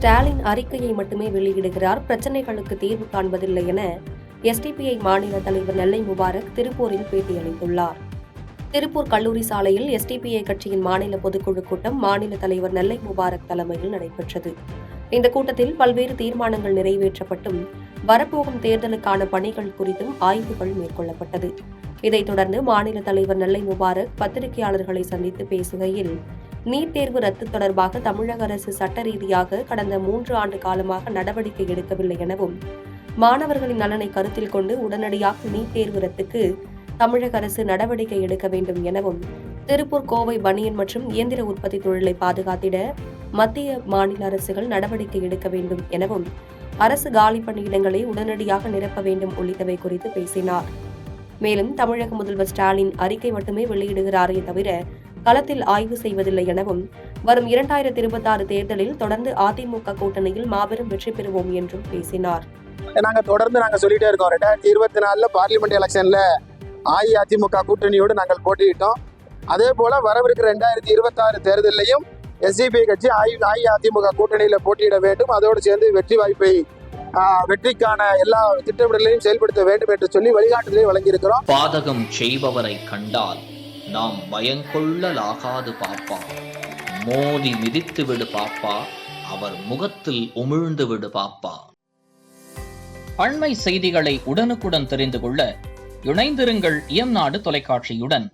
ஸ்டாலின் அறிக்கையை மட்டுமே வெளியிடுகிறார், பிரச்சனைகளுக்கு தீர்வு காண்பதில்லை என எஸ்டிபிஐ மாநில தலைவர் நெல்லை முபாரக் திருப்பூரில் பேட்டியளித்துள்ளார். திருப்பூர் கல்லூரி சாலையில் எஸ்டிபிஐ கட்சியின் மாநில பொதுக்குழு கூட்டம் மாநில தலைவர் நெல்லை முபாரக் தலைமையில் நடைபெற்றது. இந்த கூட்டத்தில் பல்வேறு தீர்மானங்கள் நிறைவேற்றப்பட்டும் வரப்போகும் தேர்தலுக்கான பணிகள் குறித்தும் ஆய்வுகள் மேற்கொள்ளப்பட்டது. இதைத் தொடர்ந்து மாநில தலைவர் நெல்லை முபாரக் பத்திரிகையாளர்களை சந்தித்து பேசுகையில், நீட் தேர்வு ரத்து தொடர்பாக தமிழக அரசு சட்ட ரீதியாக கடந்த 3 ஆண்டு காலமாக நடவடிக்கை எடுக்கவில்லை எனவும், மாணவர்களின் நலனை கருத்தில் கொண்டு உடனடியாக நீட் தேர்வு ரத்துக்கு தமிழக அரசு நடவடிக்கை எடுக்க வேண்டும் எனவும், திருப்பூர் கோவை பனியன் மற்றும் இயந்திர உற்பத்தி தொழிலை பாதுகாத்திட மத்திய மாநில அரசுகள் நடவடிக்கை எடுக்க வேண்டும் எனவும், அரசு காலி பணியிடங்களை உடனடியாக நிரப்ப வேண்டும் உள்ளிட்டவை குறித்து பேசினார். மேலும் தமிழக முதல்வர் ஸ்டாலின் அறிக்கை மட்டுமே வெளியிடுகிறாரே தவிர களத்தில் ஆய்வு செய்வதில்லை எனவும், வரும் 2026 தேர்தலில் தொடர்ந்து அதிமுக கூட்டணியில் மாபெரும் வெற்றி பெறுவோம் என்றும் பேசினார். நாங்க சொல்லிட்டே இருக்கோம், 2024 பார்லிமெண்ட் எலெக்ஷன்ல அஇஅதிமுக கூட்டணியோடு நாங்கள் போட்டியிட்டோம். அதே போல வரவிருக்கிற 2026 தேர்தலையும் எஸ்டிபிஐ கட்சி அஇஅதிமுக கூட்டணியில போட்டியிட வேண்டும். அதோடு சேர்ந்து வெற்றிக்கான எல்லா திட்டமிடலையும் செயல்படுத்த வேண்டும் என்று சொல்லி வழிகாட்டுதலை வழங்கியிருக்கிறோம். பாதகம் செய்பவரை கண்டால் நாம் பயங்கொள்ளலாகாது பாப்பா, மோதி மிதித்து விடு பாப்பா, அவர் முகத்தில் உமிழ்ந்து விடு பாப்பா. அண்மை செய்திகளை உடனுக்குடன் தெரிந்து கொள்ள இணைந்திருங்கள் இயம்நாடு தொலைக்காட்சியுடன்.